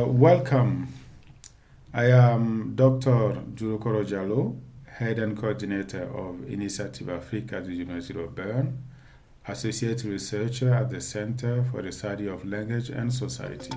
Welcome. I am Dr. Jurokoro Jallo, Head and Coordinator of Initiative Afrique at the University of Bern, Associate Researcher at the Center for the Study of Language and Society.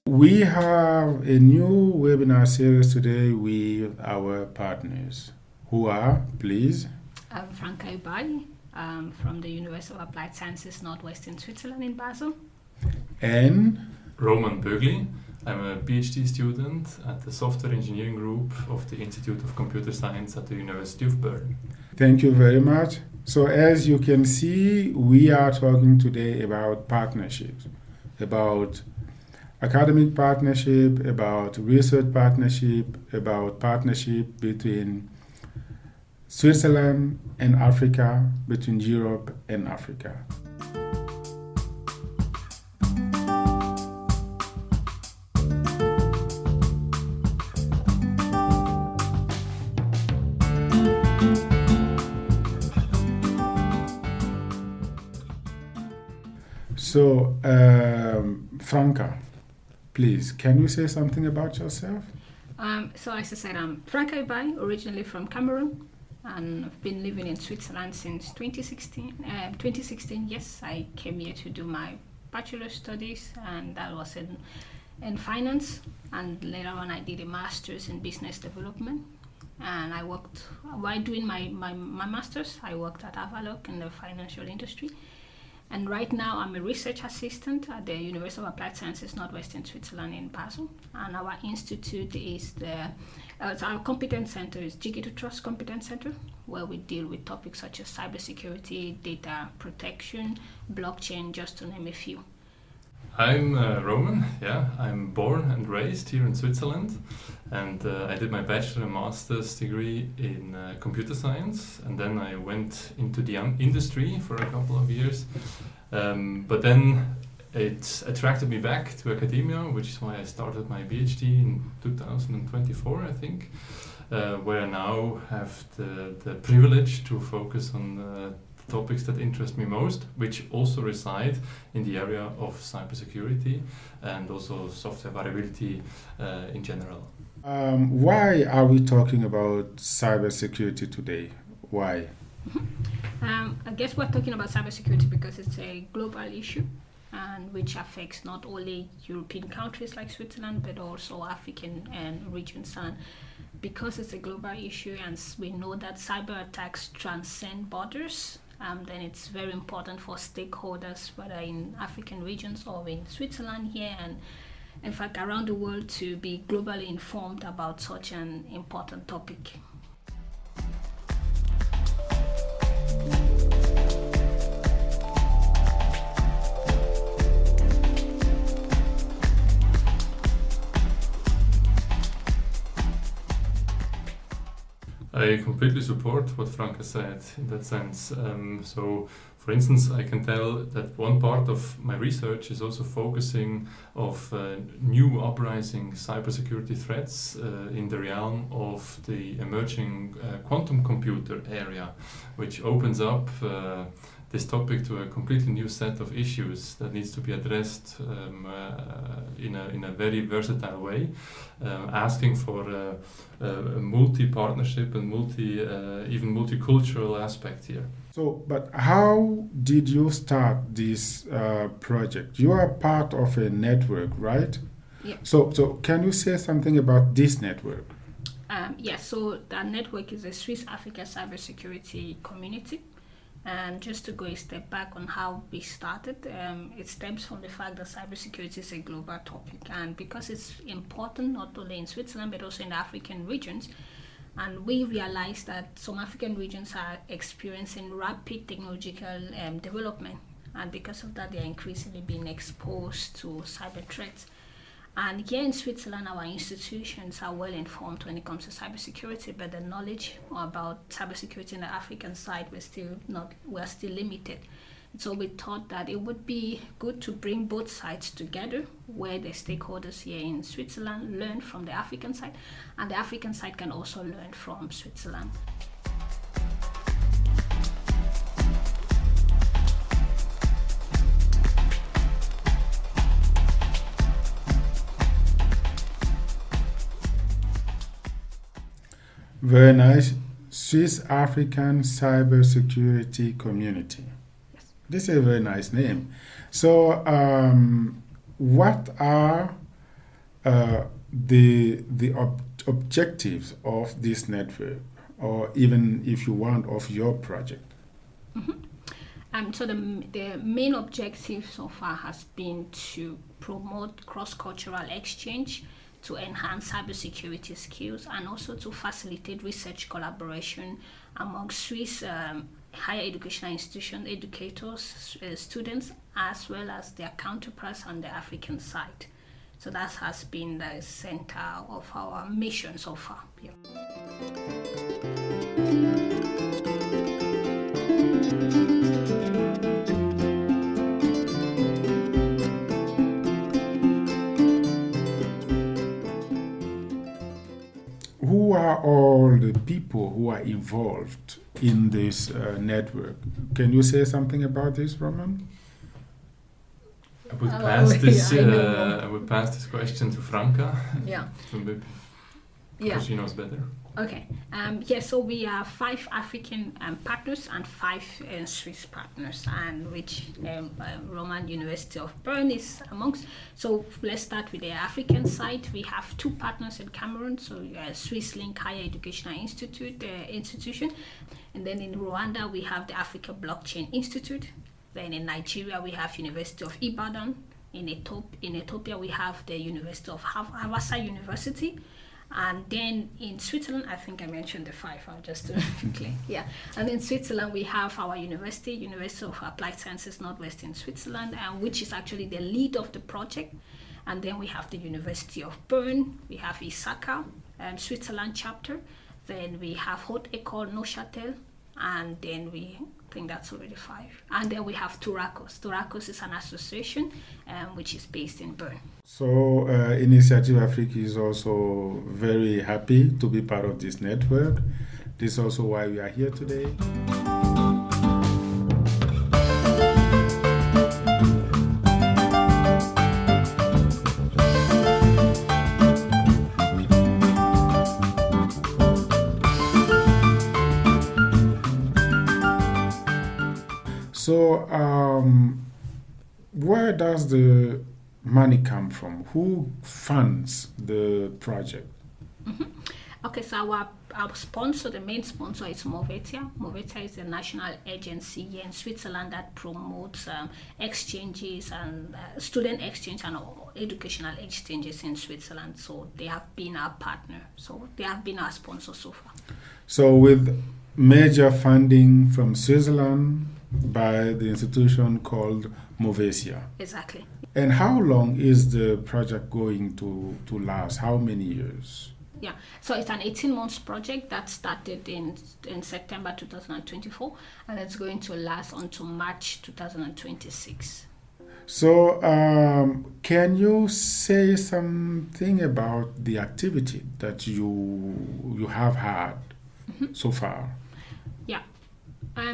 We have a new webinar series today with our partners, who are, please. I'm Franca Ibai from the University of Applied Sciences Northwestern Switzerland in Basel. And Roman Bögli. I'm a PhD student at the Software Engineering Group of the Institute of Computer Science at the University of Bern. Thank you very much. So as you can see, we are talking today about partnerships, about academic partnership, about research partnership, about partnership between Switzerland and Africa, between Europe and Africa. So, Franca, please, can you say something about yourself? So as I said, I'm Franca Ibai, originally from Cameroon, and I've been living in Switzerland since 2016. 2016, yes, I came here to do my bachelor studies, and that was in finance. And later on, I did a master's in business development. And I worked, while doing my master's, I worked at Avaloq in the financial industry. And right now, I'm a research assistant at the University of Applied Sciences Northwestern Switzerland in Basel. And our institute is our competence center is Digital Trust Competence Center, where we deal with topics such as cybersecurity, data protection, blockchain, just to name a few. I'm Roman. I'm born and raised here in Switzerland, and I did my bachelor and master's degree in computer science, and then I went into the industry for a couple of years. But then it attracted me back to academia, which is why I started my PhD in 2024, I think, where I now have the privilege to focus on topics that interest me most, which also reside in the area of cybersecurity and also software variability in general. Why are we talking about cybersecurity today? Why? I guess we're talking about cybersecurity because it's a global issue, and which affects not only European countries like Switzerland, but also African regions. And because it's a global issue, and we know that cyber attacks transcend borders, then it's very important for stakeholders, whether in African regions or in Switzerland here, and in fact around the world, to be globally informed about such an important topic. I completely support what Franca said in that sense. So, for instance, I can tell that one part of my research is also focusing of new uprising cybersecurity threats in the realm of the emerging quantum computer area, which opens up this topic to a completely new set of issues that needs to be addressed in a very versatile way, asking for a multi-partnership and even multicultural aspect here. So, but how did you start this project? You are part of a network, right? Yeah. So can you say something about this network? So that network is a Swiss Africa cybersecurity community. And just to go a step back on how we started, it stems from the fact that cybersecurity is a global topic. And because it's important not only in Switzerland, but also in the African regions, and we realized that some African regions are experiencing rapid technological development. And because of that, they are increasingly being exposed to cyber threats. And here in Switzerland, our institutions are well informed when it comes to cybersecurity, but the knowledge about cybersecurity in the African side we're still limited. So we thought that it would be good to bring both sides together, where the stakeholders here in Switzerland learn from the African side, and the African side can also learn from Switzerland. Very nice. Swiss African Cybersecurity Community. Yes. This is a very nice name. So, what are the objectives of this network, or even if you want, of your project? So the main objective so far has been to promote cross-cultural exchange, to enhance cybersecurity skills, and also to facilitate research collaboration among Swiss higher educational institution educators, students, as well as their counterparts on the African side. So that has been the center of our mission so far. Yeah. Who are all the people who are involved in this network? Can you say something about this, Roman? I would pass this. I know. I would pass this question to Franca. Yeah. Because Yeah. she knows better. Okay. So we are 5 African partners and 5 Swiss partners, and which Roman University of Bern is amongst. So let's start with the African side. We have 2 partners in Cameroon, so Swiss Link Higher Educational Institution, and then in Rwanda we have the Africa Blockchain Institute. Then in Nigeria we have University of Ibadan. In Ethiopia we have the University of Havasa University. And then in Switzerland, I think I mentioned the 5, just to be clear. Yeah. And in Switzerland, we have our University of Applied Sciences Northwest in Switzerland, which is actually the lead of the project. And then we have the University of Bern, we have Isaka, Switzerland chapter. Then we have Haute École Neuchâtel, and then I think that's already 5. And then we have Turakos. Turakos is an association which is based in Bern. So Initiative Afrique is also very happy to be part of this network. This is also why we are here today. So where does the money come from? Who funds the project? Okay, so our sponsor, the main sponsor is Movetia. Movetia is a national agency here in Switzerland that promotes exchanges and student exchange and educational exchanges in Switzerland. So they have been our partner. So they have been our sponsor so far. So with major funding from Switzerland by the institution called Movetia. Exactly. And how long is the project going to last? How many years? Yeah, so it's an 18-month project that started in September 2024, and it's going to last until March 2026. So can you say something about the activity that you have had so far? Yeah.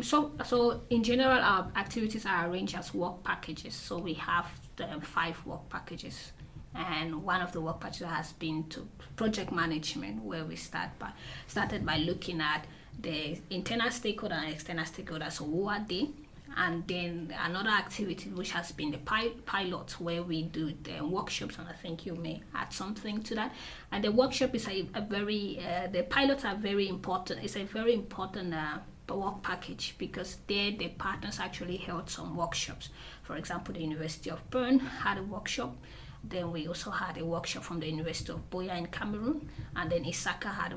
So in general, our activities are arranged as work packages. So we have 5 work packages, and one of the work packages has been to project management, where we started by looking at the internal stakeholder and external stakeholders. So who are they? And then another activity which has been the pilot, where we do the workshops, and I think you may add something to that. And the workshop is a very the pilots are very important. It's a very important work package, because there the partners actually held some workshops. For example, the University of Bern had a workshop. Then we also had a workshop from the University of Boya in Cameroon, and then Isaka had a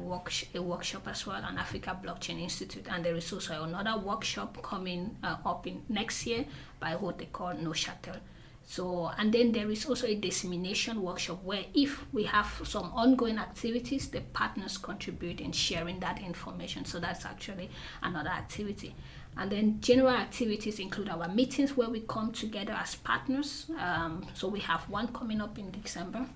workshop as well, an Africa Blockchain Institute, and there is also another workshop coming up in next year by what they call Neuchâtel. So, and then there is also a dissemination workshop, where if we have some ongoing activities, the partners contribute in sharing that information. So that's actually another activity. And then general activities include our meetings, where we come together as partners. So we have one coming up in December,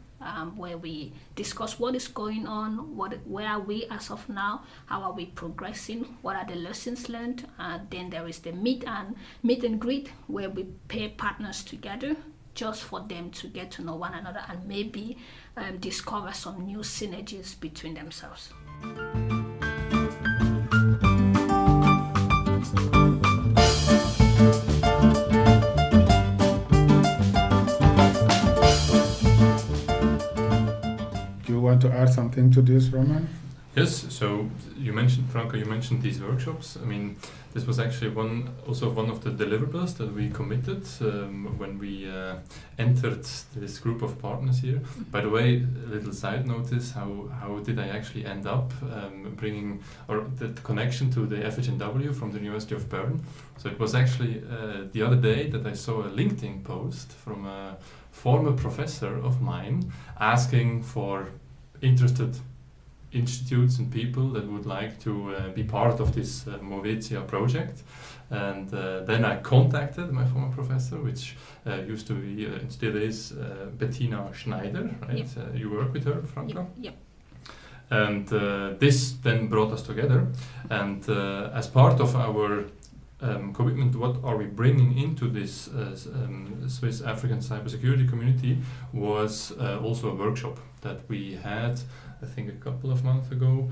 where we discuss what is going on, where are we as of now, how are we progressing, what are the lessons learned. Then there is the meet and greet, where we pair partners together just for them to get to know one another and maybe discover some new synergies between themselves. add something to this, Roman? Yes, so Franco, you mentioned these workshops. I mean, this was actually one of the deliverables that we committed when we entered this group of partners here. By the way, a little side notice, how did I actually end up bringing or the connection to the FHNW from the University of Bern? So it was actually the other day that I saw a LinkedIn post from a former professor of mine asking for interested institutes and people that would like to be part of this Movetia project. And then I contacted my former professor, which used to be, and still is, Bettina Schneider, right? Yep. You work with her, Franco? Yep. And this then brought us together. And as part of our commitment, what are we bringing into this Swiss African cybersecurity community was also a workshop that we had, I think, a couple of months ago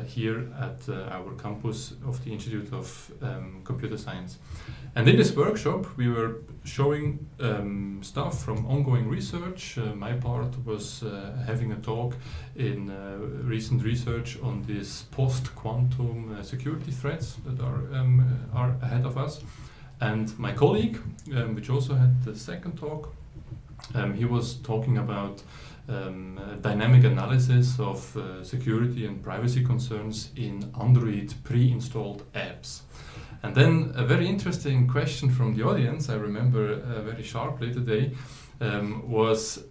here at our campus of the Institute of Computer Science. And in this workshop, we were showing stuff from ongoing research. My part was having a talk in recent research on these post-quantum security threats that are ahead of us. And my colleague, which also had the second talk, he was talking about dynamic analysis of security and privacy concerns in Android pre-installed apps. And then a very interesting question from the audience, I remember very sharply today, was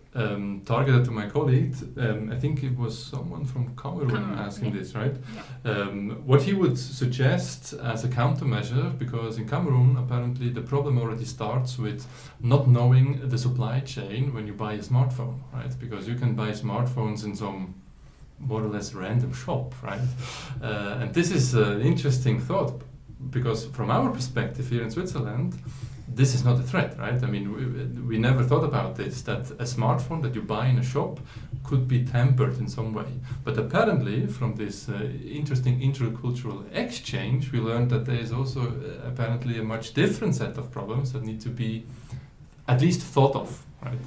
targeted to my colleague. I think it was someone from Cameroon asking this, right? Yeah. What he would suggest as a countermeasure, because in Cameroon apparently the problem already starts with not knowing the supply chain when you buy a smartphone, right? Because you can buy smartphones in some more or less random shop, right? And this is an interesting thought, because from our perspective here in Switzerland, this is not a threat, right? I mean, we never thought about this, that a smartphone that you buy in a shop could be tampered in some way. But apparently, from this interesting intercultural exchange, we learned that there is also apparently a much different set of problems that need to be at least thought of, right?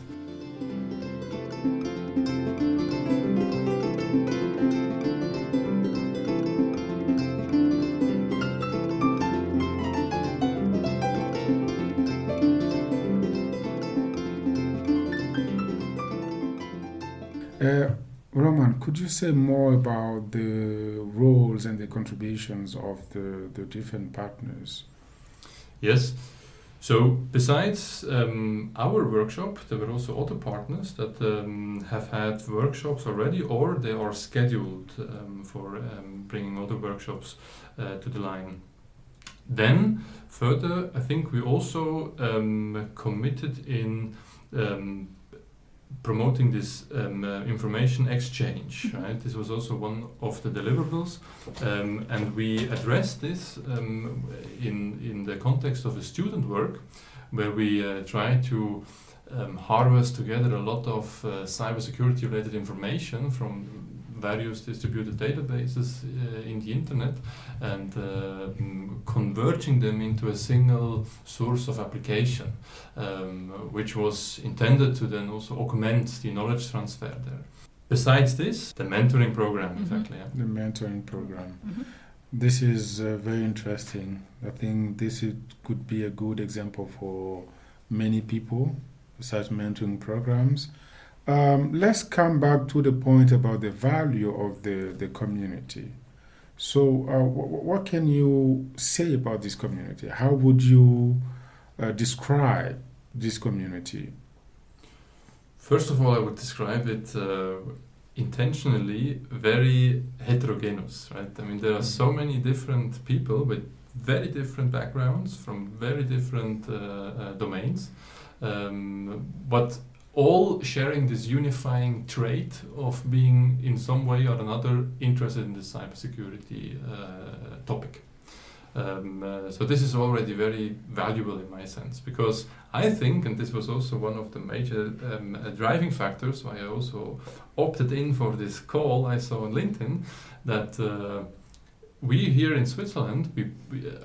Roman, could you say more about the roles and the contributions of the different partners? Yes. So besides our workshop, there were also other partners that have had workshops already, or they are scheduled for bringing other workshops to the line. Then further, I think we also committed in promoting this information exchange, right? This was also one of the deliverables, and we addressed this in the context of a student work, where we try to harvest together a lot of cybersecurity related information from various distributed databases in the internet, and converging them into a single source of application, which was intended to then also augment the knowledge transfer there. Besides this, the mentoring program, exactly. Yeah. The mentoring program. This is very interesting. I think could be a good example for many people, such mentoring programs. Let's come back to the point about the value of the community. So what can you say about this community? How would you describe this community? First of all, I would describe it intentionally very heterogeneous, right? I mean, there are so many different people with very different backgrounds from very different domains, but all sharing this unifying trait of being in some way or another interested in the cybersecurity topic. So this is already very valuable in my sense, because I think, and this was also one of the major driving factors why I also opted in for this call I saw on LinkedIn, that we here in Switzerland, we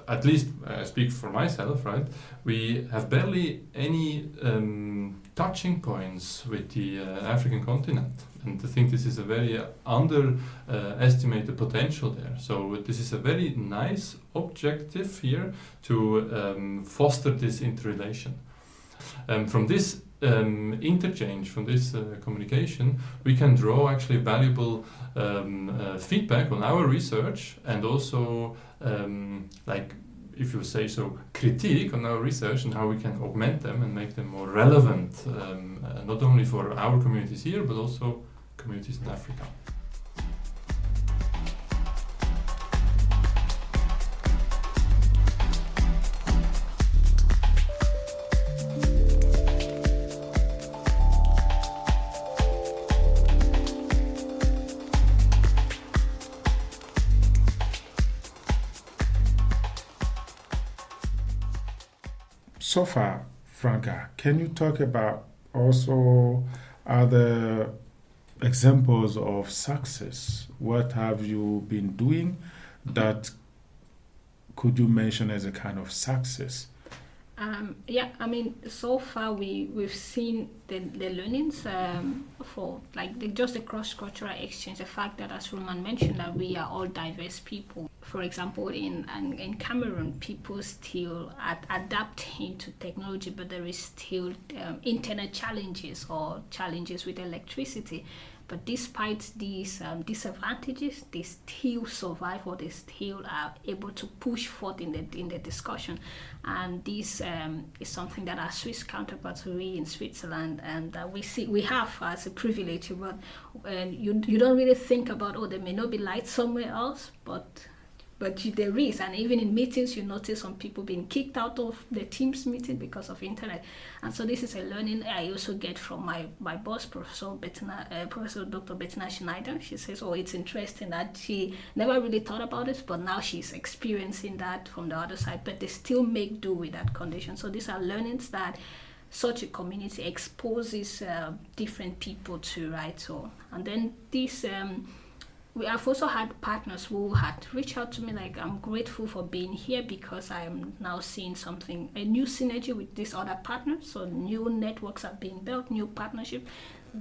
at least I speak for myself, right? We have barely any touching points with the African continent, and I think this is a very underestimated potential there. So this is a very nice objective here to foster this interrelation. From this interchange, from this communication, we can draw actually valuable feedback on our research, and also like, if you say so, critique on our research and how we can augment them and make them more relevant, not only for our communities here but also communities in Africa. So far, Franca, can you talk about also other examples of success? What have you been doing that could you mention as a kind of success? So far we've seen the learnings for just the cross-cultural exchange. The fact that, as Roman mentioned, that we are all diverse people. For example, in Cameroon, people still adapting to technology, but there is still internet challenges or challenges with electricity. But despite these disadvantages, they still survive, or they still are able to push forth in the discussion. And this is something that our Swiss counterparts, we in Switzerland, and we have as a privilege. But you don't really think about, there may not be light somewhere else, but there is. And even in meetings, you notice some people being kicked out of the Teams meeting because of internet. And so this is a learning I also get from my boss, Professor Dr. Bettina Schneider. She says, it's interesting that she never really thought about it, but now she's experiencing that from the other side. But they still make do with that condition. So these are learnings that such a community exposes different people to, right? So, and then this... we have also had partners who had reached out to me, like, I'm grateful for being here because I am now seeing a new synergy with these other partners. So new networks are being built, new partnership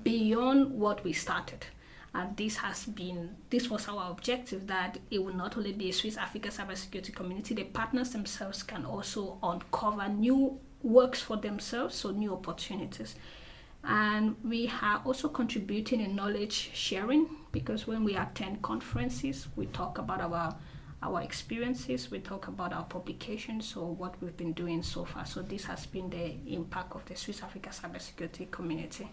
beyond what we started. And this was our objective, that it will not only be a Swiss Africa cybersecurity community, the partners themselves can also uncover new works for themselves, so new opportunities. And we are also contributing in knowledge sharing, because when we attend conferences, we talk about our experiences, we talk about our publications, so what we've been doing so far. So this has been the impact of the Swiss Africa cybersecurity community.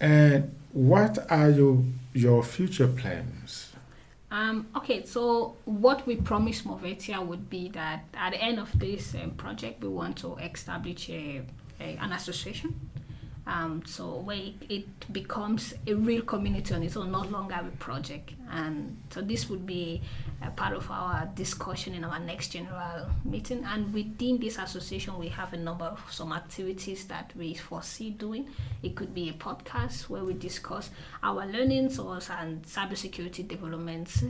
And what are your future plans? So what we promised Movetia would be that at the end of this project, we want to establish an association. So where it becomes a real community on its own, no longer a project. And so this would be a part of our discussion in our next general meeting. And within this association, we have a number of some activities that we foresee doing. It could be a podcast where we discuss our learnings and cybersecurity developments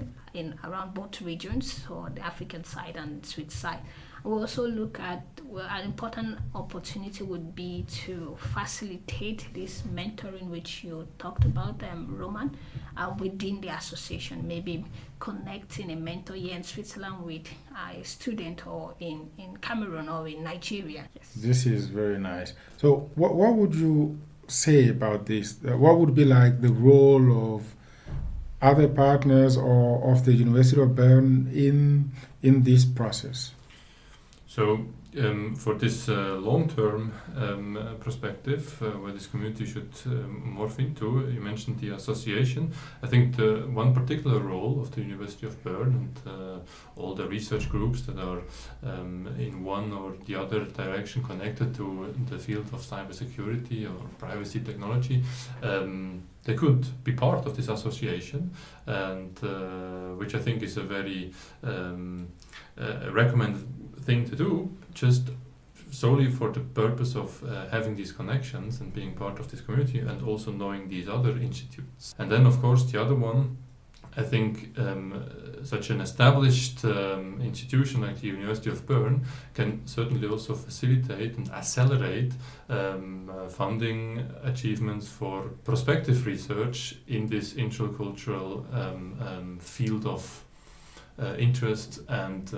around both regions, so the African side and Swiss side. We also look at an important opportunity would be to facilitate this mentoring, which you talked about, Roman, within the association. Maybe connecting a mentor here in Switzerland with a student, or in Cameroon or in Nigeria. Yes. This is very nice. So what would you say about this? What would be like the role of other partners or of the University of Bern in this process? So For this long-term perspective, where this community should morph into, you mentioned the association. I think the one particular role of the University of Bern and all the research groups that are in one or the other direction connected to the field of cybersecurity or privacy technology, they could be part of this association, and which I think is a very recommended thing to do, just solely for the purpose of having these connections and being part of this community, and also knowing these other institutes. And then, of course, the other one, I think such an established institution like the University of Bern can certainly also facilitate and accelerate funding achievements for prospective research in this intercultural field of interest and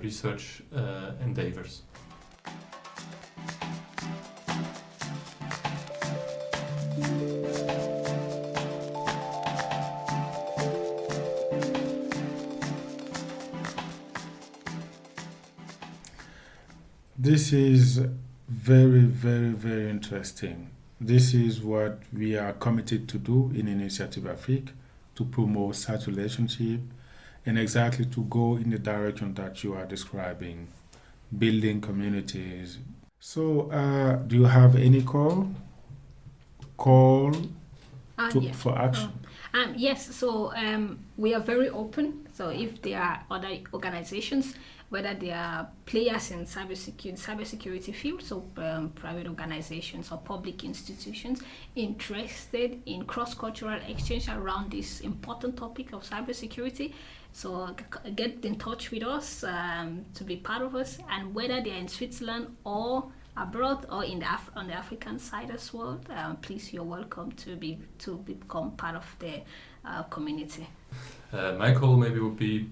research endeavors. This is very, very, very interesting. This is what we are committed to do in Initiative Afrique, to promote such relationship and exactly to go in the direction that you are describing, building communities. So, do you have any call Yes. for action? Yes, so we are very open. So if there are other organizations, whether they are players in cybersecurity field, so private organizations or public institutions interested in cross-cultural exchange around this important topic of cybersecurity, so get in touch with us to be part of us, and whether they are in Switzerland or abroad or in on the African side as well, please, you're welcome to become part of the community. My call maybe would be,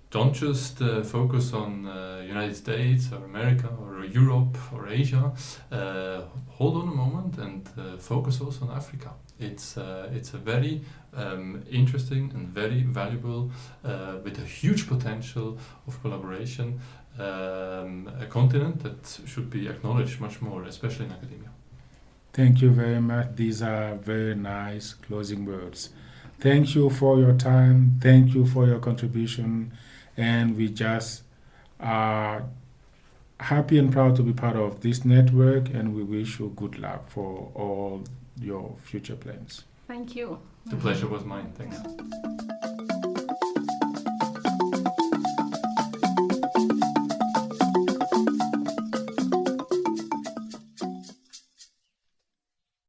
don't just focus on United States or America or Europe or Asia. Hold on a moment and focus also on Africa. It's a very interesting and very valuable, with a huge potential of collaboration, a continent that should be acknowledged much more, especially in academia. Thank you very much. These are very nice closing words. Thank you for your time. Thank you for your contribution. And we just are happy and proud to be part of this network, and we wish you good luck for all your future plans. Thank you. The pleasure was mine. Thanks.